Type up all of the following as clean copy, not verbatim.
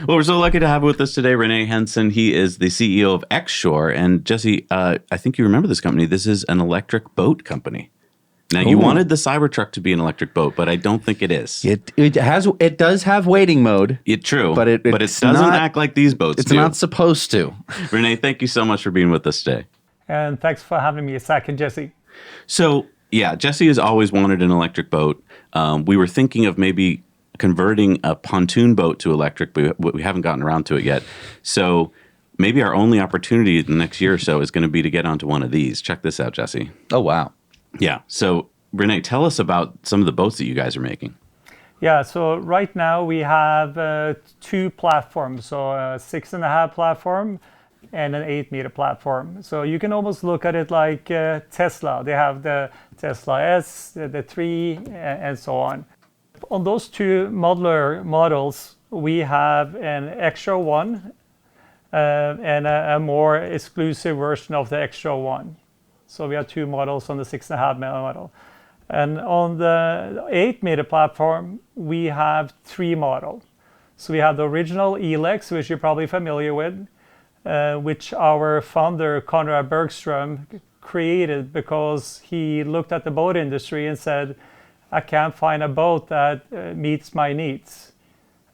Well, we're so lucky to have with us today Renee Henson. He is the CEO of Xshore. And Jesse, I think you remember this company. This is an electric boat company. Now, you wanted the Cybertruck to be an electric boat, but I don't think it is. It does have waiting mode. True, but it doesn't act like these boats It's do. not supposed to. Renee, thank you so much for being with us today. And thanks for having me, Zach and Jesse. So, yeah, Jesse has always wanted an electric boat. We were thinking of maybe converting a pontoon boat to electric, but we haven't gotten around to it yet. So maybe our only opportunity in the next year or so is going to be to get onto one of these. Check this out, Jesse. Oh, wow. Yeah. So, Renee, tell us about some of the boats that you guys are making. Yeah, so right now we have two platforms, so a 6.5 platform and an 8-meter platform. So you can almost look at it like Tesla. They have the Tesla S, the 3, and so on. On those two modular models, we have an Xshore 1 and a more exclusive version of the Xshore 1. So we have two models on the 6.5 model. And on the 8-meter platform, we have 3 models. So we have the original Elex, which you're probably familiar with, which our founder, Conrad Bergström, created because he looked at the boat industry and said, I can't find a boat that meets my needs.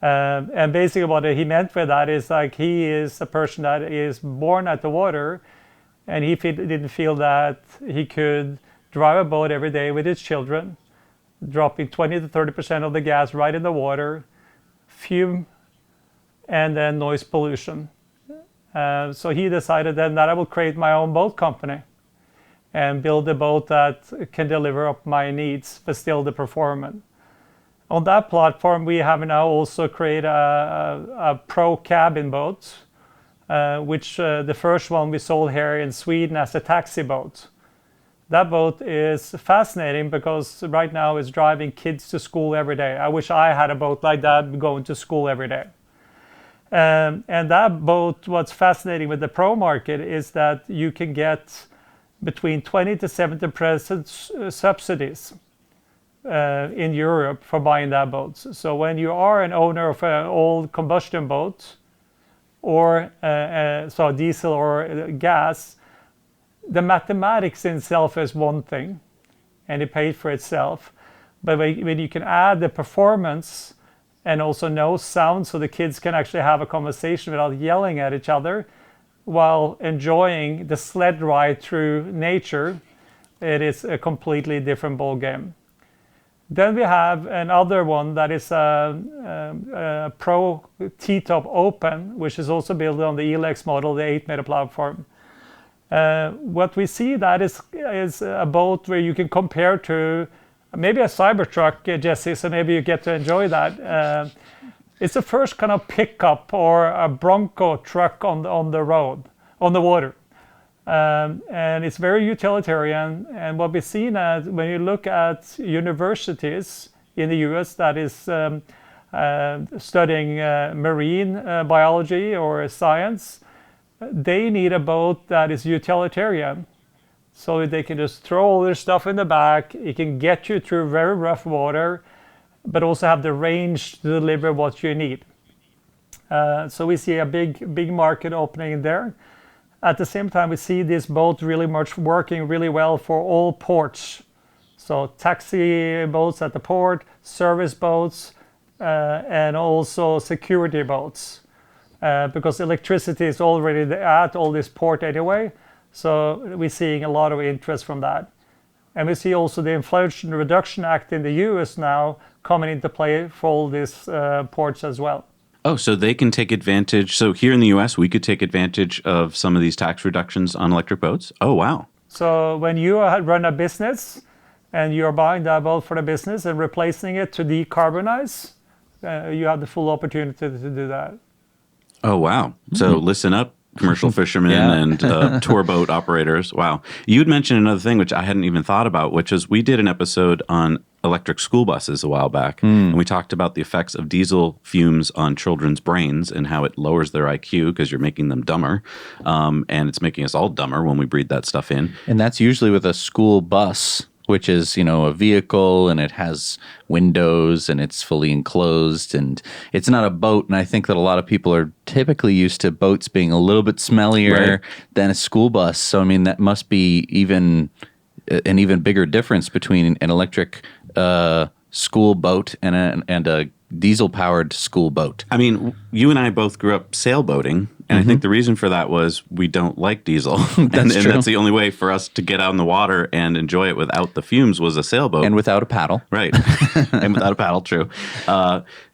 And basically what he meant with that is like he is a person that is born at the water, and he didn't feel that he could drive a boat every day with his children, dropping 20 to 30% of the gas right in the water, fume, and then noise pollution. So he decided then that I will create my own boat company and build a boat that can deliver up my needs, but still the performance. On that platform, we have now also created a pro cabin boat, which the first one we sold here in Sweden as a taxi boat. That boat is fascinating because right now it's driving kids to school every day. I wish I had a boat like that going to school every day. And that boat, what's fascinating with the pro market is that you can get between 20 to 70% subsidies in Europe for buying that boat. So when you are an owner of an old combustion boat, or so diesel or gas, the mathematics in itself is one thing, and it pays for itself. But when you can add the performance and also no sound, so the kids can actually have a conversation without yelling at each other, while enjoying the sled ride through nature, it is a completely different ball game. Then we have another one that is a Pro T-Top Open, which is also built on the Elex model, the 8-meter platform. What we see that is a boat where you can compare to maybe a Cybertruck, Jesse, so maybe you get to enjoy that. It's the first kind of pickup or a Bronco truck on the road, on the water. And it's very utilitarian. And what we've seen when you look at universities in the US that is studying marine biology or science, they need a boat that is utilitarian. So they can just throw all their stuff in the back. It can get you through very rough water, but also have the range to deliver what you need. So we see a big market opening there. At the same time, we see this boat really much working really well for all ports. So taxi boats at the port, service boats, and also security boats. Because electricity is already at all this port anyway. So we're seeing a lot of interest from that. And we see also the Inflation Reduction Act in the US now coming into play for all these ports as well. Oh, so they can take advantage. So here in the US, we could take advantage of some of these tax reductions on electric boats? Oh, wow. So when you run a business and you're buying that boat for the business and replacing it to decarbonize, you have the full opportunity to do that. Oh, wow. So listen up, commercial fishermen and tour boat operators. Wow. You had mentioned another thing, which I hadn't even thought about, which is we did an episode on electric school buses a while back, and we talked about the effects of diesel fumes on children's brains and how it lowers their IQ because you're making them dumber, and it's making us all dumber when we breathe that stuff in. And that's usually with a school bus which is, a vehicle and it has windows and it's fully enclosed and it's not a boat. And I think that a lot of people are typically used to boats being a little bit smellier than a school bus. So, I mean, that must be an even bigger difference between an electric school boat and a diesel-powered school boat. I mean, you and I both grew up sailboating, and I think the reason for that was we don't like diesel. and that's the only way for us to get out in the water and enjoy it without the fumes was a sailboat. And without a paddle. Right. And without a paddle, true.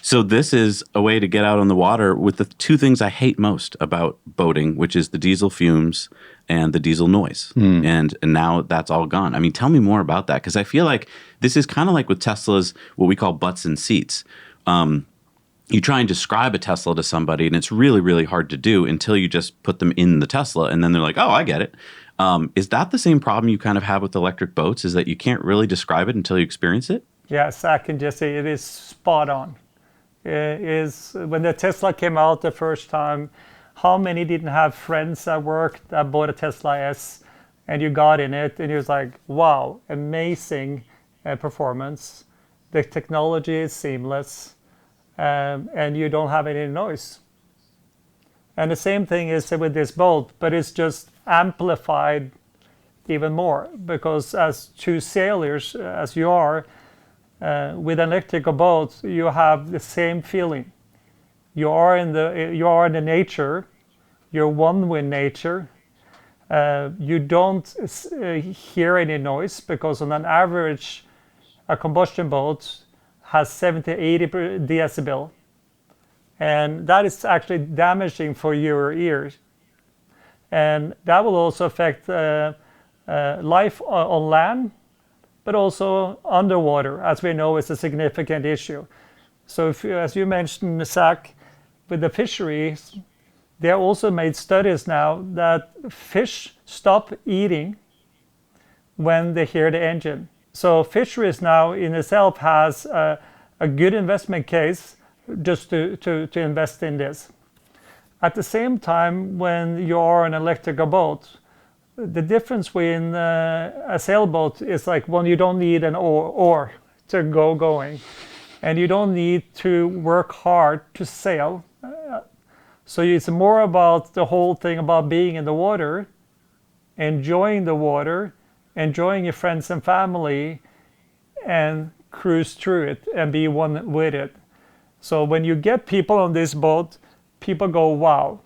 So this is a way to get out on the water with the two things I hate most about boating, which is the diesel fumes and the diesel noise. And now that's all gone. I mean, tell me more about that, because I feel like this is kind of like with Tesla's, what we call butts and seats. You try and describe a Tesla to somebody, and it's really, really hard to do until you just put them in the Tesla, and then they're like, oh, I get it. Is that the same problem you kind of have with electric boats, is that you can't really describe it until you experience it? Yes, I can just say it is spot on. It is, when the Tesla came out the first time, how many didn't have friends at work that bought a Tesla S, and you got in it, and it was like, wow, amazing performance. The technology is seamless, and you don't have any noise. And the same thing is with this boat, but it's just amplified even more, because as two sailors, as you are, with an electrical boat, you have the same feeling. You are in the nature. You're one with nature. You don't hear any noise, because on an average, a combustion boat has 70, 80 decibel. And that is actually damaging for your ears. And that will also affect life on land, but also underwater, as we know is a significant issue. So as you mentioned, Zach, with the fisheries, they also made studies now that fish stop eating when they hear the engine. So fisheries now in itself has a good investment case just to invest in this. At the same time, when you are an electrical boat, the difference between a sailboat is like, when you don't need an oar to going, and you don't need to work hard to sail. So it's more about the whole thing about being in the water, enjoying the water, enjoying your friends and family, and cruise through it and be one with it. So when you get people on this boat, people go, wow,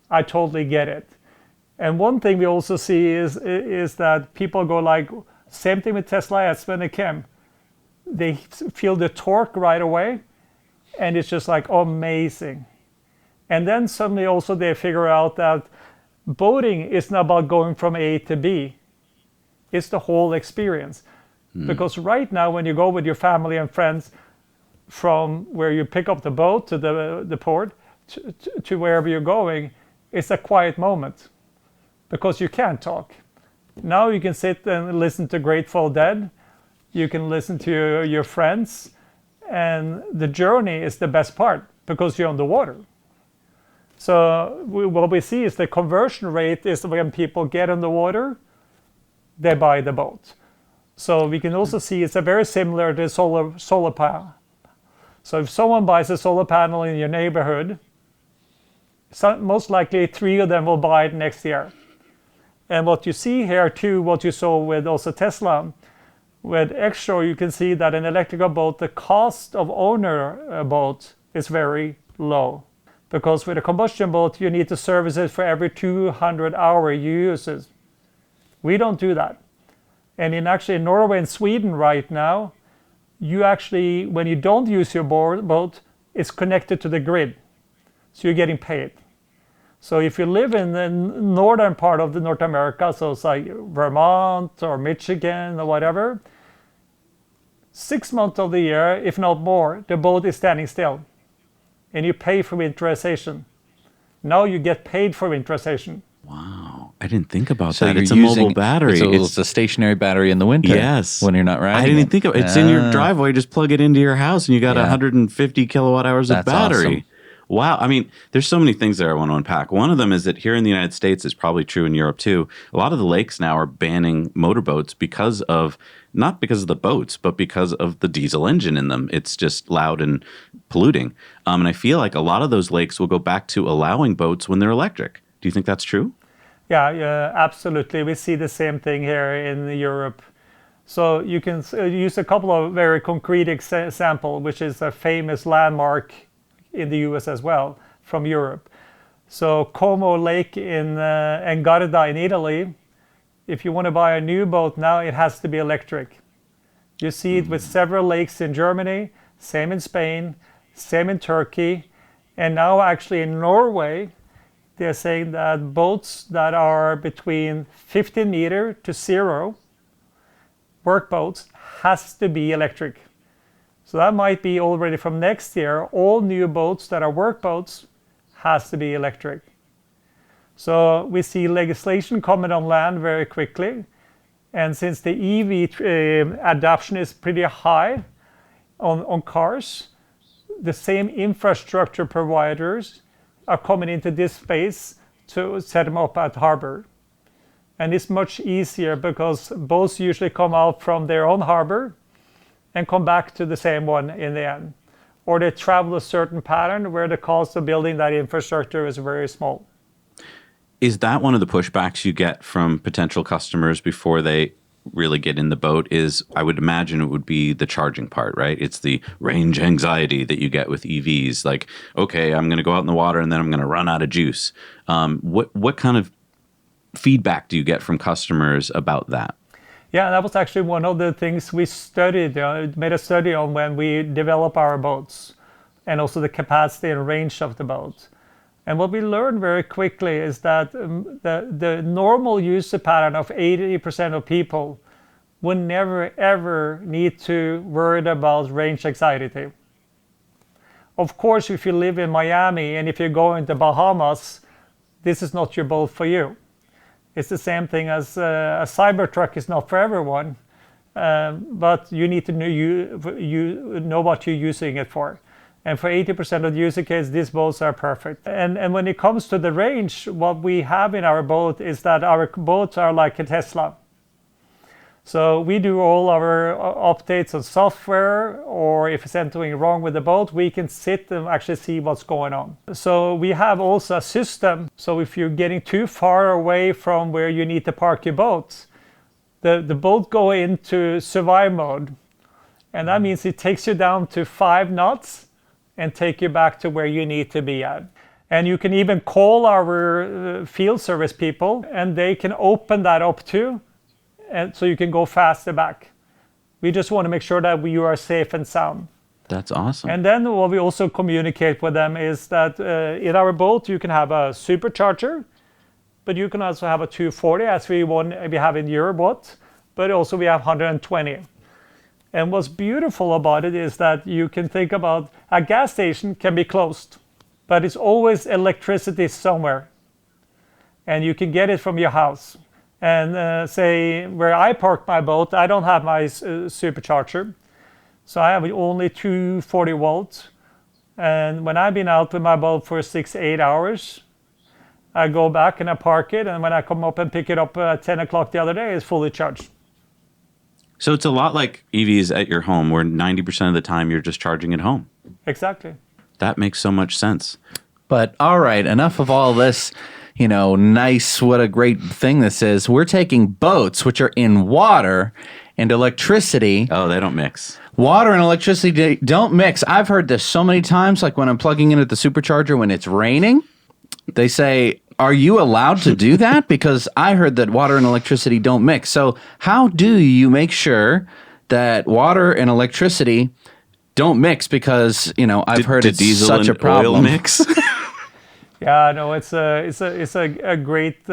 I totally get it. And one thing we also see is that people go like, same thing with Tesla S when they came. They feel the torque right away, and it's just like, oh, amazing. And then suddenly also they figure out that boating is not about going from A to B. It's the whole experience. Because right now, when you go with your family and friends from where you pick up the boat to the port to wherever you're going, it's a quiet moment because you can't talk. Now you can sit and listen to Grateful Dead. You can listen to your friends, and the journey is the best part because you're on the water. So what we see is the conversion rate is when people get on the water, they buy the boat. So we can also see it's a very similar to solar panel. So if someone buys a solar panel in your neighborhood, most likely 3 of them will buy it next year. And what you see here too, what you saw with also Tesla, with Xshore, you can see that an electrical boat, the cost of owner a boat is very low. Because with a combustion boat, you need to service it for every 200 hours you use it. We don't do that. And in Norway and Sweden right now, you actually, when you don't use your boat, it's connected to the grid. So you're getting paid. So if you live in the northern part of North America, so it's like Vermont or Michigan or whatever, 6 months of the year, if not more, the boat is standing still. And you pay for winterization. Now you get paid for winterization. Wow. I didn't think about So that. you're It's a using- mobile battery. It's a stationary battery in the winter. Yes. When you're not riding. I didn't even it. think of it. It's in your driveway. Just plug it into your house and you got Yeah. 150 kilowatt hours of That's battery. awesome. Wow. I mean, there's so many things there I want to unpack. One of them is that here in the United States, is probably true in Europe too. A lot of the lakes now are banning motorboats because of, not because of the boats, but because of the diesel engine in them. It's just loud and polluting. And I feel like a lot of those lakes will go back to allowing boats when they're electric. Do you think that's true? Yeah, absolutely. We see the same thing here in Europe. So you can use a couple of very concrete example, which is a famous landmark in the US as well, from Europe. So Como Lake in Garda in Italy, if you want to buy a new boat now, it has to be electric. You see it with several lakes in Germany, same in Spain, same in Turkey, and now actually in Norway, they're saying that boats that are between 15 meter to 0, work boats, has to be electric. So that might be already from next year, all new boats that are work boats has to be electric. So we see legislation coming on land very quickly. And since the EV adoption is pretty high on cars, the same infrastructure providers are coming into this space to set them up at harbor. And it's much easier because boats usually come out from their own harbor and come back to the same one in the end. Or they travel a certain pattern where the cost of building that infrastructure is very small. Is that one of the pushbacks you get from potential customers before they really get in the boat? Is, I would imagine it would be the charging part, right? It's the range anxiety that you get with EVs. Like, okay, I'm going to go out in the water and then I'm going to run out of juice. What kind of feedback do you get from customers about that? Yeah, that was actually one of the things we studied, made a study on when we develop our boats, and also the capacity and range of the boat. And what we learned very quickly is that the normal user pattern of 80% of people would never ever need to worry about range anxiety. Of course, if you live in Miami and if you're going to Bahamas, this is not your boat for you. It's the same thing as a Cybertruck is not for everyone, but you need to know what you're using it for. And for 80% of the user case, these boats are perfect. And when it comes to the range, what we have in our boat is that our boats are like a Tesla. So we do all our updates on software, or if it's anything wrong with the boat, we can sit and actually see what's going on. So we have also a system. So if you're getting too far away from where you need to park your boat, the boat go into survive mode. And that means it takes you down to 5 knots and take you back to where you need to be at. And you can even call our field service people and they can open that up too. And so you can go faster back. We just want to make sure that you are safe and sound. That's awesome. And then what we also communicate with them is that in our boat you can have a supercharger, but you can also have a 240 as we have in your boat, but also we have 120. And what's beautiful about it is that you can think about a gas station can be closed, but it's always electricity somewhere. And you can get it from your house. And say where I park my boat, I don't have my supercharger. So I have only 240 volts. And when I've been out with my boat for 6-8 hours, I go back and I park it. And when I come up and pick it up at 10 o'clock the other day, it's fully charged. So it's a lot like EVs at your home, where 90% of the time you're just charging at home. Exactly. That makes so much sense. But all right, enough of all this, nice, what a great thing this is. We're taking boats, which are in water, and electricity. Oh, they don't mix. Water and electricity don't mix. I've heard this so many times, like when I'm plugging in at the supercharger when it's raining, they say, are you allowed to do that? Because I heard that water and electricity don't mix. So how do you make sure that water and electricity don't mix? Because, I've heard it's diesel such and a problem. Oil mix? Yeah, no, it's a great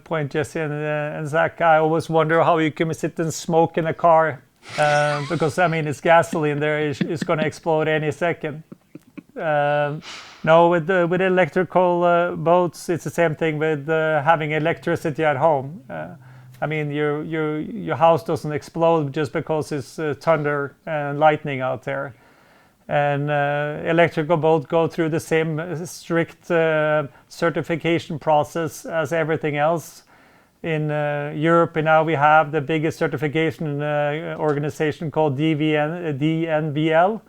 point, Jesse and Zach. I always wonder how you can sit and smoke in a car because it's gasoline there. It's going to explode any second. No, with electrical boats, it's the same thing with having electricity at home. Your house doesn't explode just because it's thunder and lightning out there. And electrical boats go through the same strict certification process as everything else. In Europe now we have the biggest certification organization called DNVL,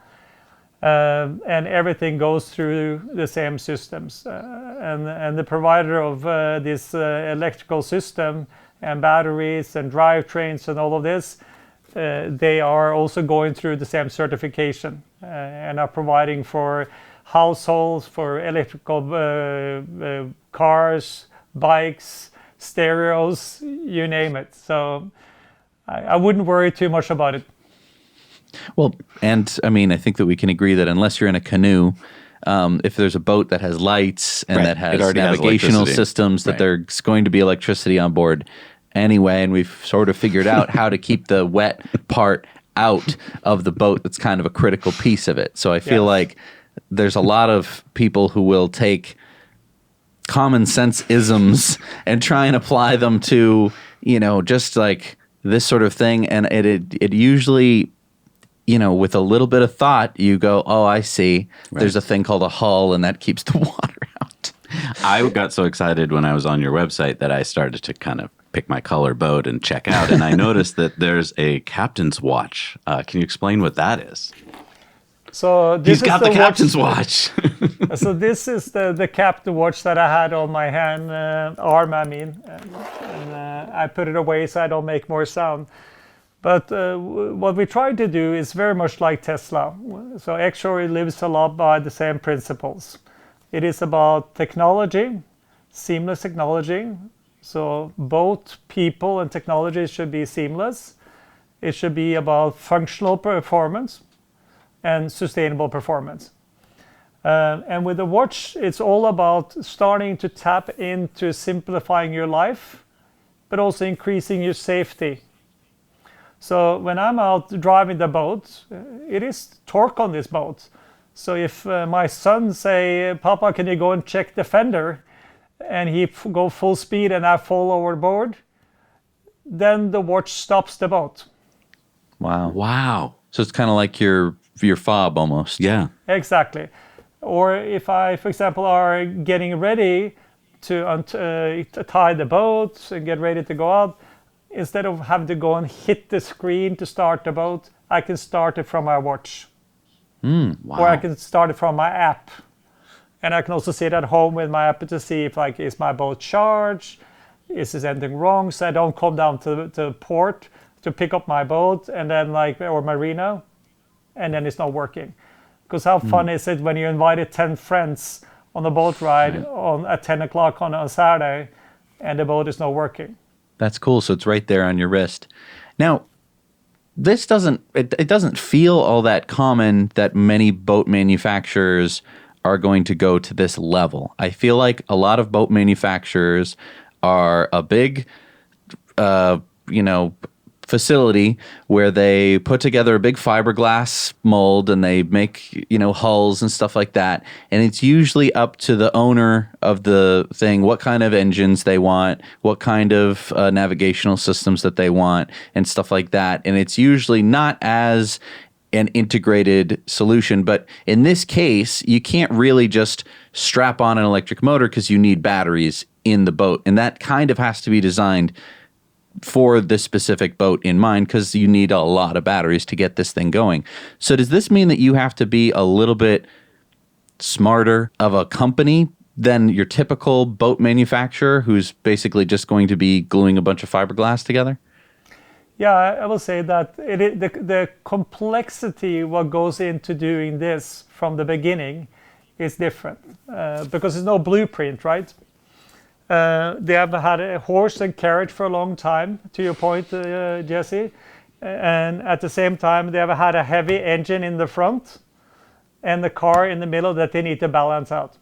and everything goes through the same systems. And the provider of this electrical system and batteries and drivetrains and all of this, they are also going through the same certification and are providing for households, for electrical cars, bikes, stereos, you name it. So I wouldn't worry too much about it. Well, and I mean, I think that we can agree that unless you're in a canoe, if there's a boat that has lights and that has navigational systems, that there's going to be electricity on board anyway. And we've sort of figured out how to keep the wet part out of the boat. That's kind of a critical piece of it. So I feel like there's a lot of people who will take common sense isms and try and apply them to, you know, just like this sort of thing. And it usually, you know, with a little bit of thought, you go, oh, I see. Right. There's a thing called a hull, and that keeps the water out. I got so excited when I was on your website that I started to kind of pick my color boat and check out. And I noticed that there's a captain's watch. Can you explain what that is? So this He's got the captain's watch. So this is the captain watch that I had on my hand, arm, I mean. And I put it away so I don't make more sound. But what we try to do is very much like Tesla. So Xshore lives a lot by the same principles. It is about technology, seamless technology. So both people and technology should be seamless. It should be about functional performance and sustainable performance. And with the watch, it's all about starting to tap into simplifying your life, but also increasing your safety. So when I'm out driving the boat, it is torque on this boat. So if my son say, Papa, can you go and check the fender? And he go full speed and I fall overboard, then the watch stops the boat. Wow. So it's kind of like your fob almost. Yeah. Exactly. Or if I, for example, are getting ready to tie the boat and get ready to go out, instead of having to go and hit the screen to start the boat, I can start it from my watch. Wow. Or I can start it from my app. And I can also sit at home with my app to see if, like, is my boat charged? Is there anything wrong? So I don't come down to port to pick up my boat and then, like, or marina, and then it's not working. Because how fun is it when you invited 10 friends on a boat ride at 10 o'clock on a Saturday and the boat is not working? That's cool. So it's right there on your wrist. Now, this doesn't feel all that common that many boat manufacturers are going to go to this level. I feel like a lot of boat manufacturers are a big, facility where they put together a big fiberglass mold and they make, hulls and stuff like that. And it's usually up to the owner of the thing what kind of engines they want, what kind of navigational systems that they want, and stuff like that. And it's usually not as an integrated solution. But in this case, you can't really just strap on an electric motor because you need batteries in the boat. And that kind of has to be designed for this specific boat in mind because you need a lot of batteries to get this thing going. So does this mean that you have to be a little bit smarter of a company than your typical boat manufacturer who's basically just going to be gluing a bunch of fiberglass together? Yeah, I will say that the complexity what goes into doing this from the beginning is different because there's no blueprint, right? They have had a horse and carriage for a long time, to your point, Jesse. And at the same time, they have had a heavy engine in the front and the car in the middle that they need to balance out.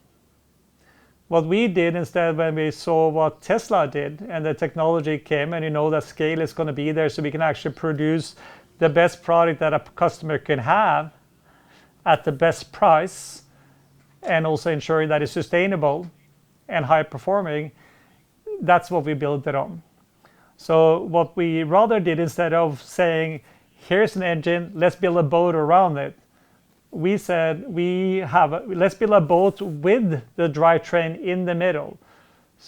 What we did instead, when we saw what Tesla did and the technology came, and that scale is going to be there, so we can actually produce the best product that a customer can have at the best price, and also ensuring that it's sustainable and high performing. That's what we built it on. So what we rather did, instead of saying, here's an engine, let's build a boat around it, we said let's build a boat with the drivetrain in the middle,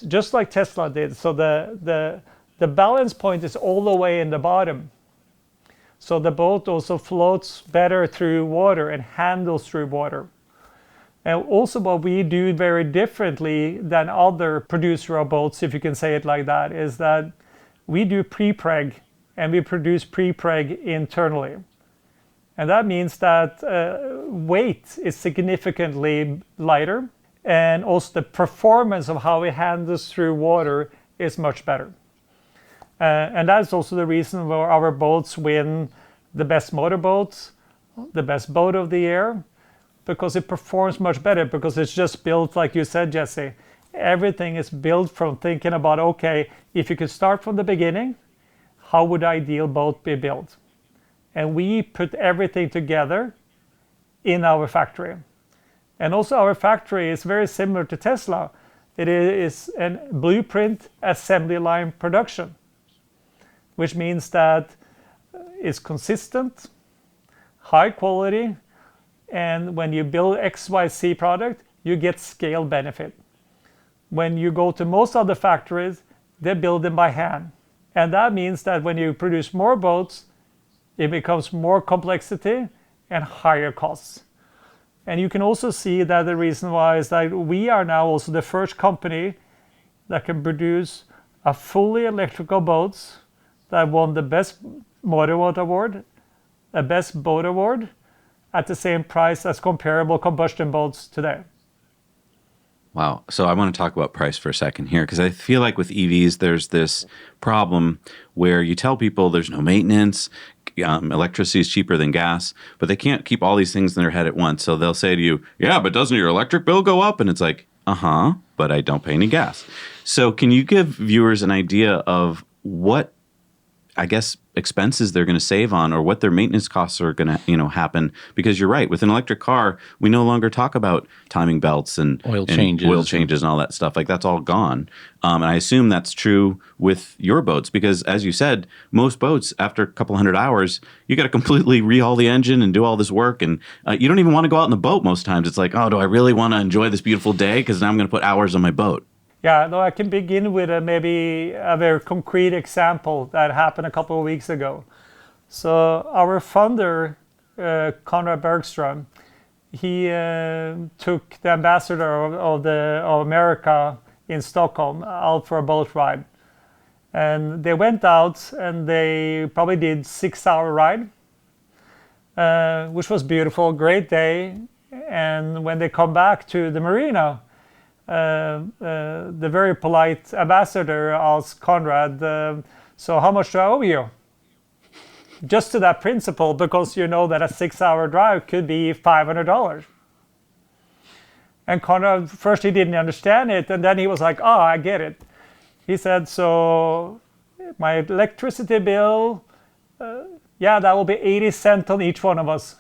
just like Tesla did. So the balance point is all the way in the bottom. So the boat also floats better through water and handles through water. And also what we do very differently than other producer of boats, if you can say it like that, is that we do pre-preg, and we produce pre-preg internally. And that means that weight is significantly lighter, and also the performance of how it handles through water is much better. And that's also the reason why our boats win the best motorboats, the best boat of the year, because it performs much better, because it's just built, like you said, Jesse. Everything is built from thinking about, okay, if you could start from the beginning, how would the ideal boat be built? And we put everything together in our factory. And also our factory is very similar to Tesla. It is a blueprint assembly line production, which means that it's consistent, high quality, and when you build XYZ product, you get scale benefit. When you go to most other factories, they build them by hand. And that means that when you produce more boats, it becomes more complexity and higher costs. And you can also see that the reason why is that we are now also the first company that can produce a fully electrical boats that won the best motorboat award, a best boat award, at the same price as comparable combustion boats today. Wow. So I want to talk about price for a second here, because I feel like with EVs, there's this problem where you tell people there's no maintenance, electricity is cheaper than gas, but they can't keep all these things in their head at once. So they'll say to you, yeah, but doesn't your electric bill go up? And it's like, but I don't pay any gas. So can you give viewers an idea of what, I guess, expenses they're going to save on, or what their maintenance costs are going to, happen? Because you're right, with an electric car, we no longer talk about timing belts and oil changes and all that stuff. Like, that's all gone. And I assume that's true with your boats, because as you said, most boats, after a couple hundred hours, you got to completely rehaul the engine and do all this work. And you don't even want to go out in the boat most times. It's like, oh, do I really want to enjoy this beautiful day? Because now I'm going to put hours on my boat. Yeah, no, I can begin with maybe a very concrete example that happened a couple of weeks ago. So our founder, Conrad Bergström, he took the ambassador of America in Stockholm out for a boat ride. And they went out and they probably did 6-hour ride, which was beautiful, great day. And when they come back to the marina, the very polite ambassador asked Conrad, so how much do I owe you? Just to that principle, because you know that a 6-hour drive could be $500. And Conrad, first he didn't understand it, and then he was like, oh, I get it. He said, so my electricity bill, that will be 80 cents on each one of us.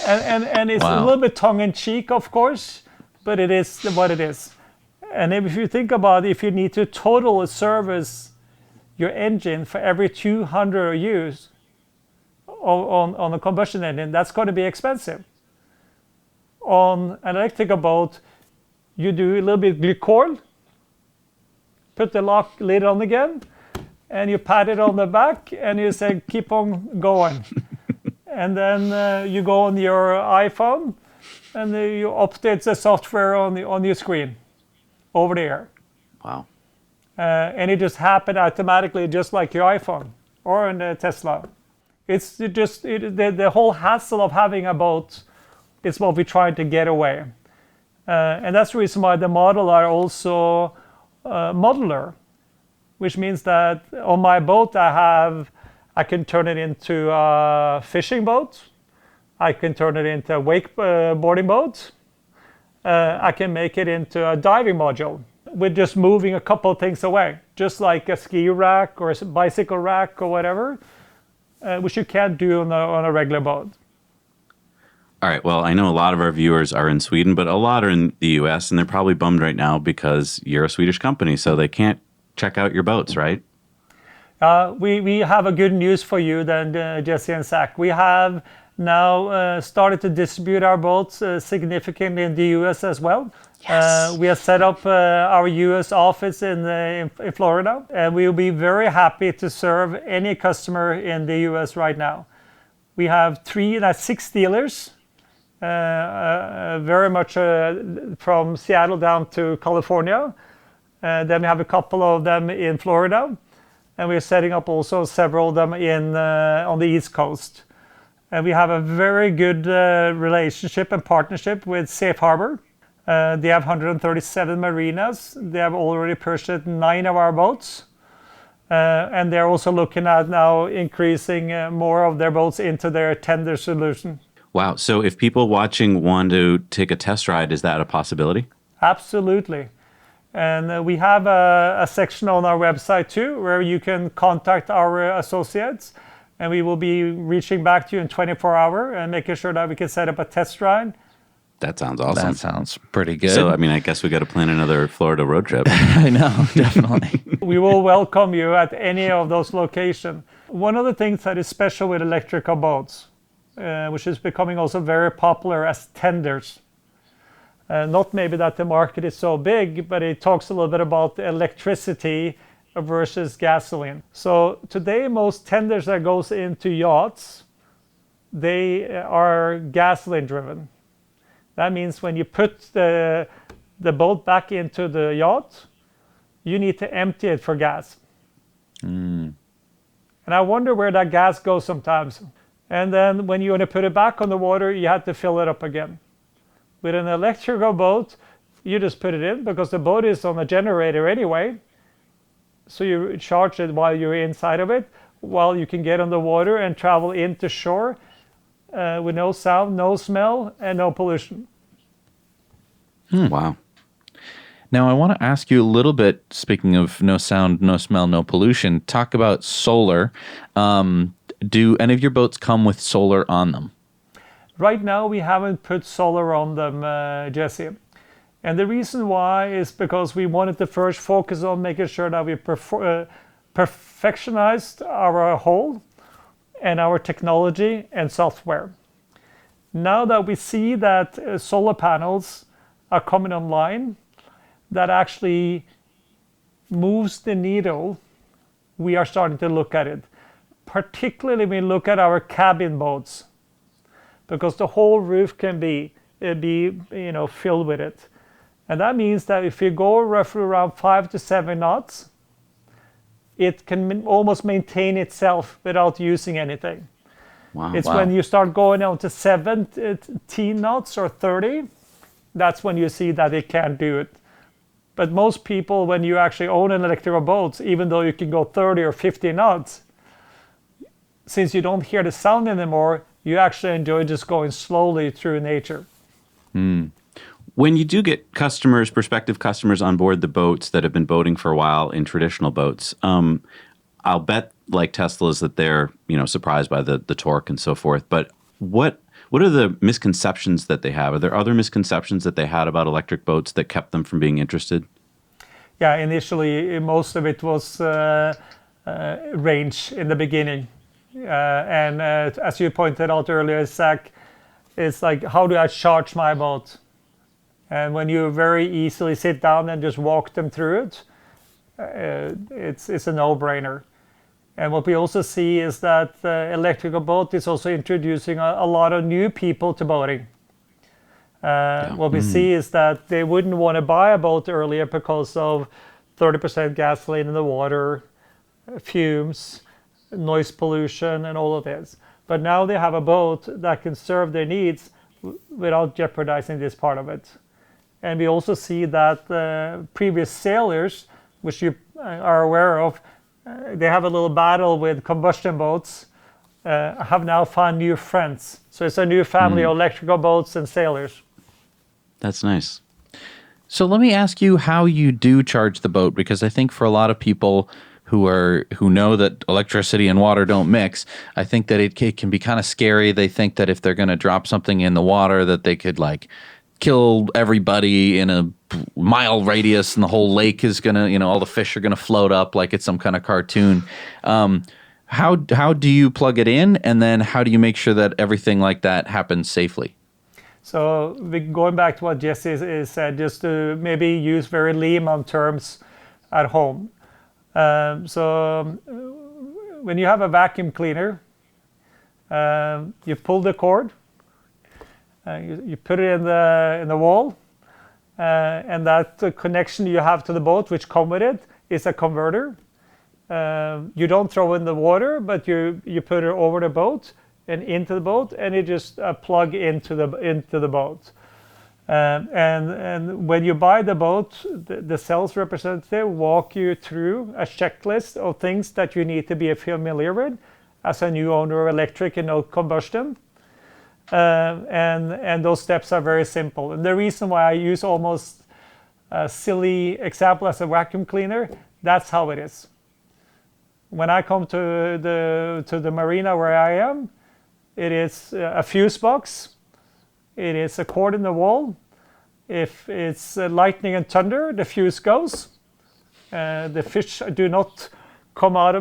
And it's a little bit tongue-in-cheek, of course, but it is what it is. And if you think about it, if you need to total service your engine for every 200 use on a combustion engine, that's going to be expensive. On an electrical boat, you do a little bit glycol, put the lock lid on again, and you pat it on the back, and you say, keep on going. And then you go on your iPhone, and you update the software on your screen over the air. Wow. And it just happened automatically, just like your iPhone or in the Tesla. It's just the whole hassle of having a boat is what we're trying to get away. And that's the reason why the model are also modular, which means that on my boat I can turn it into a fishing boat. I can turn it into a wakeboarding boat. I can make it into a diving module with just moving a couple of things away, just like a ski rack or a bicycle rack or whatever, which you can't do on a regular boat. All right. Well, I know a lot of our viewers are in Sweden, but a lot are in the U.S., and they're probably bummed right now because you're a Swedish company, so they can't check out your boats, right? We have a good news for you then, Jesse and Zach. We have now started to distribute our boats significantly in the US as well. Yes. We have set up our US office in Florida, and we will be very happy to serve any customer in the US right now. We have 6 dealers, very much from Seattle down to California. Then we have a couple of them in Florida, and we're setting up also several of them on the East Coast. And we have a very good relationship and partnership with Safe Harbor. They have 137 marinas. They have already purchased 9 of our boats. And they're also looking at now increasing more of their boats into their tender solution. Wow. So if people watching want to take a test ride, is that a possibility? Absolutely. And we have a section on our website too, where you can contact our associates, and we will be reaching back to you in 24 hours and making sure that we can set up a test ride. That sounds awesome. That sounds pretty good. So, I mean, I guess we got to plan another Florida road trip. I know, definitely. We will welcome you at any of those locations. One of the things that is special with electrical boats, which is becoming also very popular as tenders. Not maybe that the market is so big, but it talks a little bit about electricity versus gasoline. So today, most tenders that goes into yachts, they are gasoline driven. That means when you put the boat back into the yacht, you need to empty it for gas. And I wonder where that gas goes sometimes. And then when you want to put it back on the water, you have to fill it up again. With an electrical boat, you just put it in because the boat is on a generator anyway. So you charge it while you're inside of it, while you can get on the water and travel into shore with no sound, no smell, and no pollution. Wow. Now, I want to ask you a little bit, speaking of no sound, no smell, no pollution, talk about solar. Do any of your boats come with solar on them? Right now, we haven't put solar on them, Jesse. And the reason why is because we wanted to first focus on making sure that we perfectionized our hull and our technology and software. Now that we see that solar panels are coming online, that actually moves the needle, we are starting to look at it. Particularly when we look at our cabin boats, because the whole roof can be filled with it. And that means that if you go roughly around 5 to 7 knots, it can almost maintain itself without using anything. Wow. It's when you start going down to 17 knots or 30, that's when you see that it can't do it. But most people, when you actually own an electrical boat, even though you can go 30 or 50 knots, since you don't hear the sound anymore, you actually enjoy just going slowly through nature. When you do get prospective customers on board the boats that have been boating for a while in traditional boats, I'll bet, like Tesla's, that they're surprised by the torque and so forth. But what are the misconceptions that they have? Are there other misconceptions that they had about electric boats that kept them from being interested? Yeah, initially most of it was range in the beginning. And as you pointed out earlier, Zach, it's like, how do I charge my boat? And when you very easily sit down and just walk them through it, it's a no-brainer. And what we also see is that the electrical boat is also introducing a lot of new people to boating. What we see is that they wouldn't want to buy a boat earlier because of 30% gasoline in the water, fumes, noise pollution, and all of this. But now they have a boat that can serve their needs without jeopardizing this part of it. And we also see that previous sailors, which you are aware of, they have a little battle with combustion boats, have now found new friends. So it's a new family of electrical boats and sailors. That's nice. So let me ask you how you do charge the boat, because I think for a lot of people who know that electricity and water don't mix, I think that it can be kind of scary. They think that if they're going to drop something in the water, that they could kill everybody in a mile radius and the whole lake is gonna, all the fish are gonna float up like it's some kind of cartoon. How do you plug it in, and then how do you make sure that everything like that happens safely? So going back to what Jesse said, just to maybe use very layman terms at home. So when you have a vacuum cleaner, you pull the cord, you put it in the wall, and that connection you have to the boat, which come with it, is a converter. You don't throw in the water, but you put it over the boat and into the boat, and you just plug into the boat. And when you buy the boat, the sales representative walk you through a checklist of things that you need to be familiar with as a new owner of electric and no combustion. And those steps are very simple. And the reason why I use almost a silly example as a vacuum cleaner, that's how it is. When I come to the marina where I am, it is a fuse box. It is a cord in the wall. If it's lightning and thunder, the fuse goes. The fish do not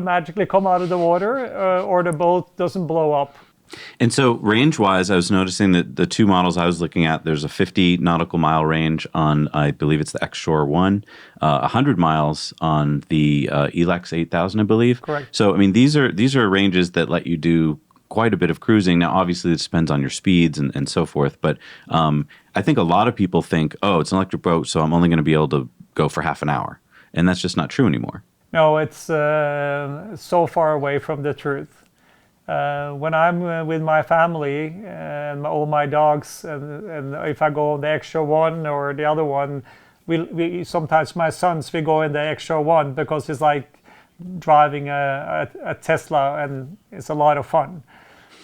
magically come out of the water, or the boat doesn't blow up. And so range-wise, I was noticing that the two models I was looking at, there's a 50 nautical mile range on, I believe it's the Xshore 1, 100 miles on the Elex 8000, I believe. Correct. So, I mean, these are ranges that let you do quite a bit of cruising. Now, obviously, this depends on your speeds and so forth, but I think a lot of people think, oh, it's an electric boat, so I'm only going to be able to go for half an hour. And that's just not true anymore. No, it's so far away from the truth. When I'm with my family and all my dogs, and if I go on the Xshore 1 or the other one, we sometimes my sons, we go in the Xshore 1 because it's like driving a Tesla, and it's a lot of fun.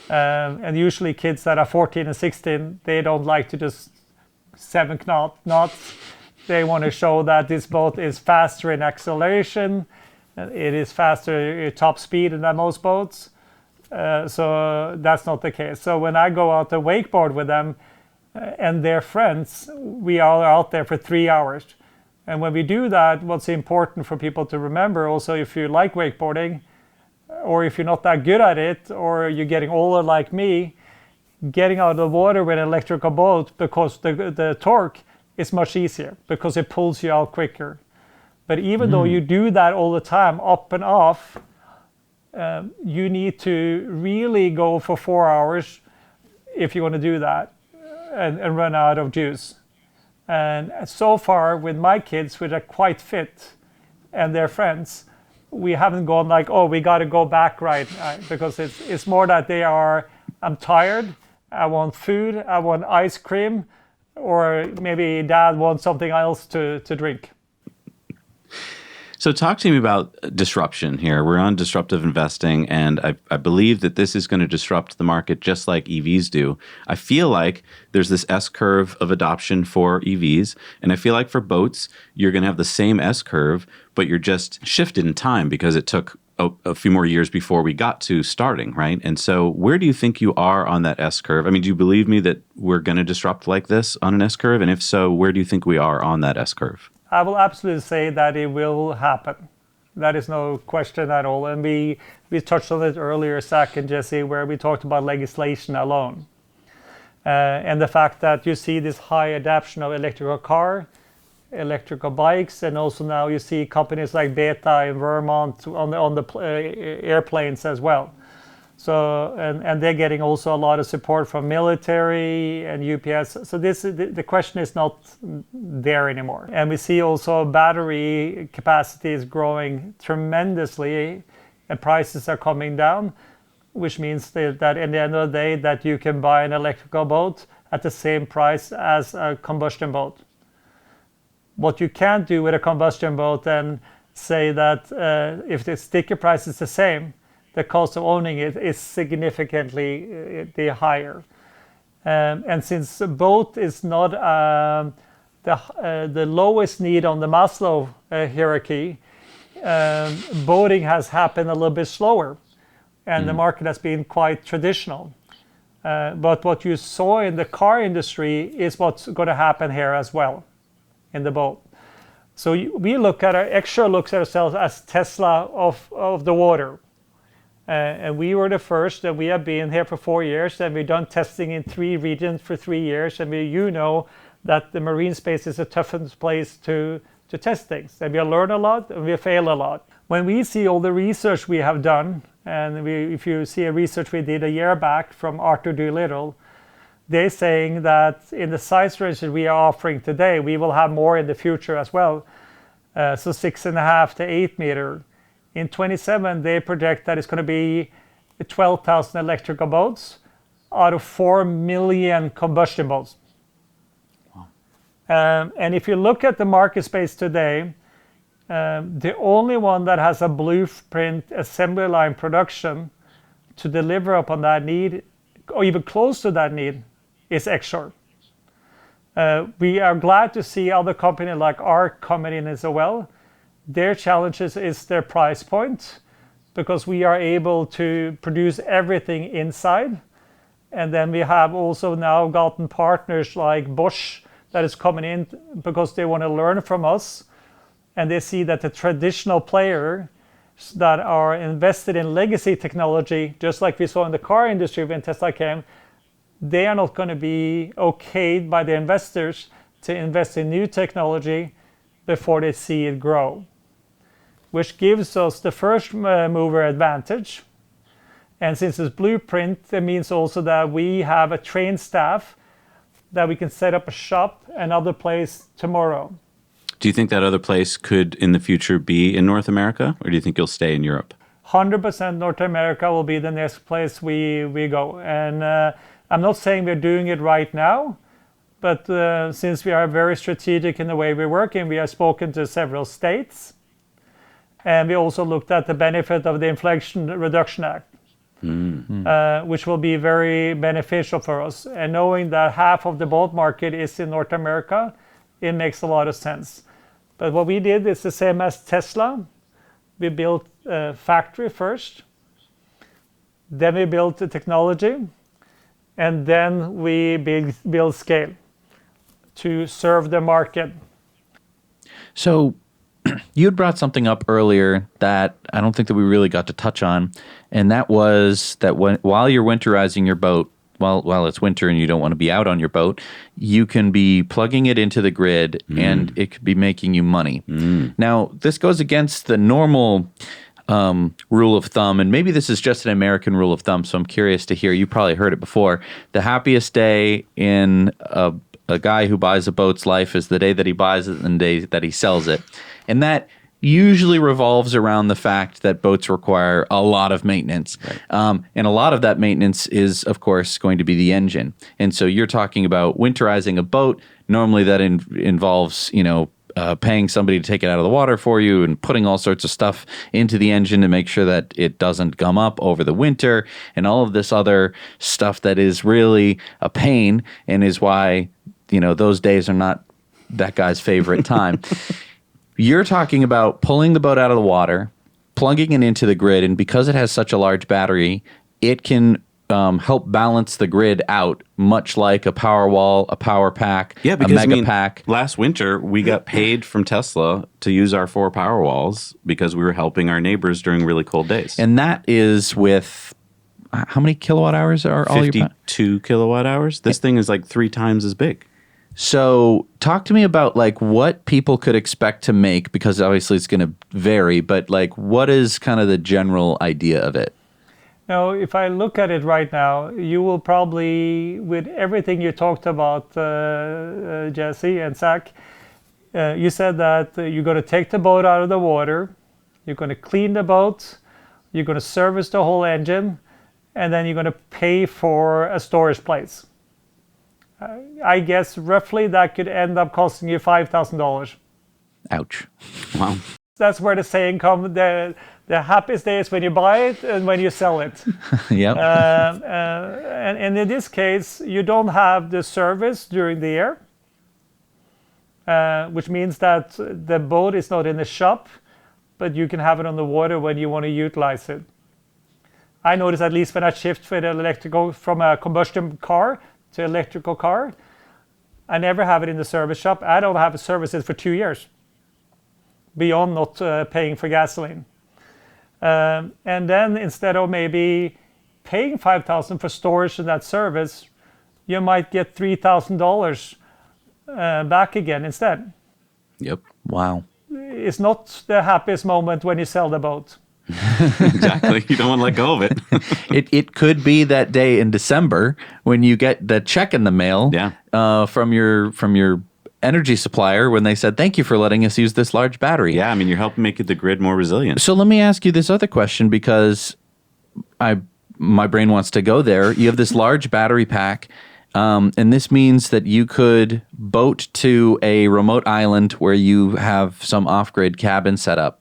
And usually kids that are 14 and 16, they don't like to just 7 knots. They want to show that this boat is faster in acceleration. It is faster top speed than most boats. So that's not the case. So when I go out to wakeboard with them and their friends, we are out there for 3 hours. And when we do that, what's important for people to remember also, if you like wakeboarding, or if you're not that good at it, or you're getting older like me, getting out of the water with an electrical boat, because the torque is much easier, because it pulls you out quicker. But even though you do that all the time, up and off, you need to really go for 4 hours if you want to do that and run out of juice. And so far with my kids, which are quite fit, and their friends, we haven't gone like, oh, we got to go back right now, because it's more that they are, I'm tired, I want food, I want ice cream, or maybe dad wants something else to drink. So talk to me about disruption here. We're on disruptive investing, and I believe that this is going to disrupt the market just like EVs do. I feel like there's this S-curve of adoption for EVs, and I feel like for boats, you're going to have the same S-curve, but you're just shifted in time because it took a few more years before we got to starting, right? And so where do you think you are on that S-curve? I mean, do you believe me that we're going to disrupt like this on an S-curve? And if so, where do you think we are on that S-curve? I will absolutely say that it will happen. That is no question at all. And we touched on it earlier, Zach and Jesse, where we talked about legislation alone. And the fact that you see this high adoption of electrical car, electrical bikes, and also now you see companies like Beta in Vermont on the airplanes as well. So and they're getting also a lot of support from military and UPS. So the question is not there anymore. And we see also battery capacity is growing tremendously, and prices are coming down, which means that in the end of the day that you can buy an electrical boat at the same price as a combustion boat. What you can't do with a combustion boat then say that if the sticker price is the same, the cost of owning it is significantly higher. And since a boat is not the lowest need on the Maslow hierarchy, boating has happened a little bit slower, and the market has been quite traditional. But what you saw in the car industry is what's going to happen here as well in the boat. So we look at Xshore looks at ourselves as Tesla of the water. And we were the first, and we have been here for 4 years, and we've done testing in 3 regions for 3 years. And you know that the marine space is the toughest place to test things. And we learn a lot, and we fail a lot. When we see all the research we have done, and if you see a research we did a year back from Arthur Doolittle, they're saying that in the size range that we are offering today, we will have more in the future as well. So 6.5 to 8 meter. In 27, they project that it's going to be 12,000 electrical boats out of 4 million combustion boats. Wow. And if you look at the market space today, the only one that has a blueprint assembly line production to deliver upon that need, or even close to that need, is Xshore. We are glad to see other companies like ARC coming in as well. Their challenges is their price point, because we are able to produce everything inside. And then we have also now gotten partners like Bosch that is coming in because they want to learn from us. And they see that the traditional players that are invested in legacy technology, just like we saw in the car industry when Tesla came, they are not going to be okayed by the investors to invest in new technology before they see it grow, which gives us the first mover advantage. And since it's blueprint, it means also that we have a trained staff that we can set up a shop another place tomorrow. Do you think that other place could in the future be in North America, or do you think you'll stay in Europe? 100% North America will be the next place we go. And I'm not saying we're doing it right now, but since we are very strategic in the way we're working, we have spoken to several states. And we also looked at the benefit of the Inflation Reduction Act, which will be very beneficial for us. And knowing that half of the boat market is in North America, it makes a lot of sense. But what we did is the same as Tesla. We built a factory first, then we built the technology, and then we build scale to serve the market. So you had brought something up earlier that I don't think that we really got to touch on, and that was that while you're winterizing your boat, while it's winter and you don't want to be out on your boat, you can be plugging it into the grid and it could be making you money. Now, this goes against the normal rule of thumb, and maybe this is just an American rule of thumb, so I'm curious to hear. You probably heard it before. The happiest day in a guy who buys a boat's life is the day that he buys it and the day that he sells it. And that usually revolves around the fact that boats require a lot of maintenance. Right. And a lot of that maintenance is, of course, going to be the engine. And so you're talking about winterizing a boat. Normally that involves, paying somebody to take it out of the water for you and putting all sorts of stuff into the engine to make sure that it doesn't gum up over the winter and all of this other stuff that is really a pain and is why, those days are not that guy's favorite time. You're talking about pulling the boat out of the water, plugging it into the grid, and because it has such a large battery, it can help balance the grid out, much like a power wall, a power pack, a mega pack. Last winter, we got paid from Tesla to use our 4 power walls because we were helping our neighbors during really cold days. And that is with, how many kilowatt hours are all your 52 kilowatt hours. This thing is like 3 times as big. So talk to me about what people could expect to make, because obviously it's going to vary, but what is kind of the general idea of it? Now, if I look at it right now, you will probably, with everything you talked about, Jesse and Zach, you said that you're going to take the boat out of the water, you're going to clean the boat, you're going to service the whole engine, and then you're going to pay for a storage place. I guess roughly that could end up costing you $5,000. Ouch. Wow. That's where the saying comes, the happiest day is when you buy it and when you sell it. Yep. And in this case, you don't have the service during the year, which means that the boat is not in the shop, but you can have it on the water when you want to utilize it. I notice at least when I shift with electrical from a combustion car to electrical car, I never have it in the service shop. I don't have services for 2 years beyond not paying for gasoline. And then instead of maybe paying $5,000 for storage in that service, you might get $3,000 back again instead. Yep. Wow. It's not the happiest moment when you sell the boat. Exactly. You don't want to let go of it. It could be that day in December when you get the check in the mail from your energy supplier when they said, thank you for letting us use this large battery. Yeah, I mean, you're helping make the grid more resilient. So let me ask you this other question, because my brain wants to go there. You have this large battery pack, and this means that you could boat to a remote island where you have some off-grid cabin set up.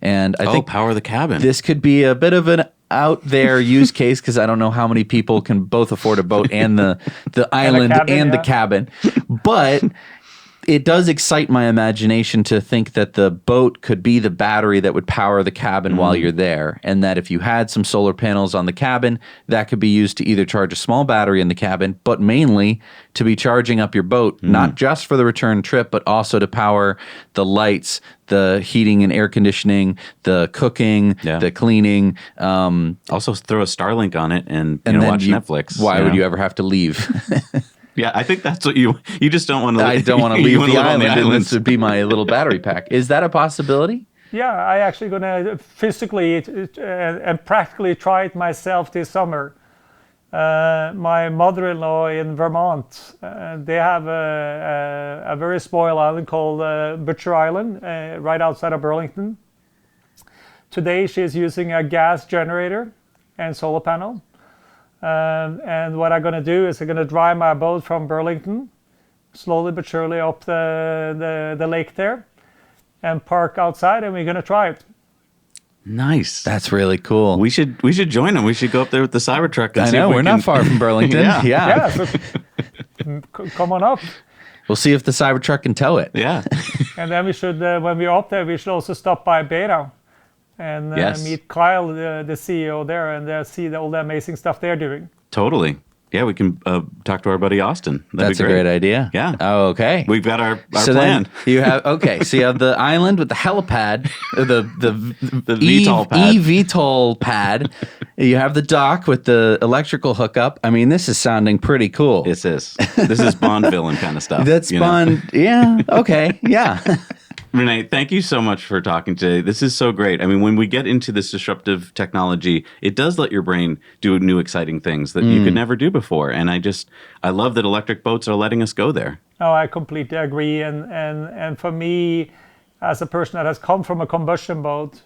And I think power the cabin. This could be a bit of an out there use case, because I don't know how many people can both afford a boat and the island and the cabin. But it does excite my imagination to think that the boat could be the battery that would power the cabin while you're there. And that if you had some solar panels on the cabin, that could be used to either charge a small battery in the cabin, but mainly to be charging up your boat, not just for the return trip, but also to power the lights, the heating and air conditioning, the cooking, the cleaning. Also throw a Starlink on it and watch Netflix. Why would you ever have to leave? Yeah, I think that's what you just don't want to. I don't want to leave the island, and this would be my little battery pack. Is that a possibility? Yeah, I actually going to physically and practically try it myself this summer. My mother-in-law in Vermont, they have a very small island called Butcher Island, right outside of Burlington. Today she's using a gas generator and solar panel. And what I'm going to do is I'm going to drive my boat from Burlington, slowly but surely up the lake there, and park outside, and we're going to try it. Nice. That's really cool. We should join them. We should go up there with the Cybertruck. And I know, we're not far from Burlington. Yeah. So come on up. We'll see if the Cybertruck can tow it. Yeah. And then we should, when we're up there, we should also stop by Beta and meet Kyle, the CEO there, and see all the amazing stuff they're doing. Totally. Yeah, we can talk to our buddy Austin. That's a great idea. Yeah. Oh, okay. We've got our so plan. Then you have so you have the island with the helipad, the VTOL pad. eVTOL pad. You have the dock with the electrical hookup. I mean, this is sounding pretty cool. This is Bond villain kind of stuff. That's Bond. Yeah. Okay. Yeah. Renee, thank you so much for talking today. This is so great. I mean, when we get into this disruptive technology, it does let your brain do new, exciting things that you could never do before. And I love that electric boats are letting us go there. Oh, I completely agree. And for me, as a person that has come from a combustion boat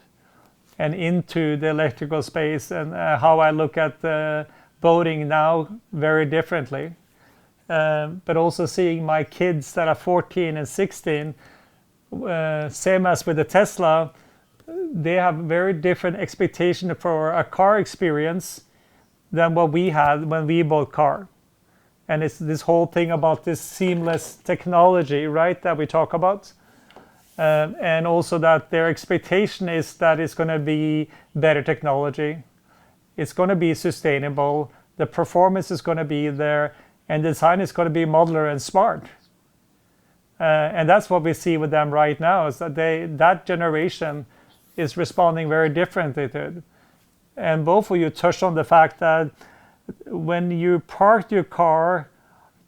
and into the electrical space, and how I look at boating now very differently, but also seeing my kids that are 14 and 16, same as with the Tesla, they have very different expectation for a car experience than what we had when we bought car. And it's this whole thing about this seamless technology, right, that we talk about. And also that their expectation is that it's going to be better technology. It's going to be sustainable. The performance is going to be there. And the design is going to be modular and smart. And that's what we see with them right now, is that that generation is responding very differently to it. And both of you touched on the fact that when you parked your car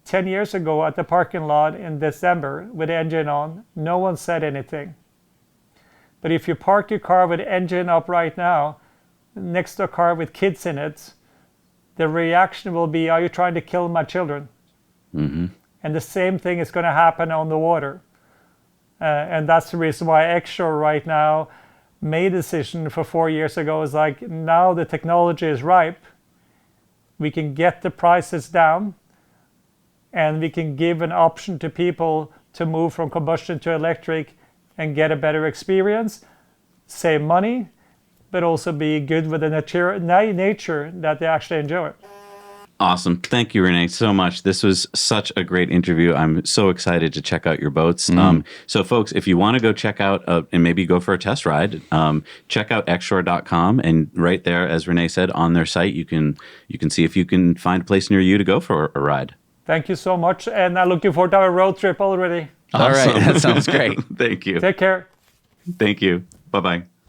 10 years ago at the parking lot in December with the engine on, no one said anything. But if you park your car with the engine up right now, next to a car with kids in it, the reaction will be, are you trying to kill my children? Mm-hmm. And the same thing is going to happen on the water. And that's the reason why Xshore right now made a decision for 4 years ago. Is like, now the technology is ripe. We can get the prices down. And we can give an option to people to move from combustion to electric and get a better experience, save money, but also be good with the nature that they actually enjoy. Awesome. Thank you, Renee, so much. This was such a great interview. I'm so excited to check out your boats. So, folks, if you want to go check out and maybe go for a test ride, check out xshore.com. And right there, as Renee said, on their site, you can see if you can find a place near you to go for a ride. Thank you so much. And I'm looking forward to our road trip already. All right. That sounds great. Thank you. Take care. Thank you. Bye-bye.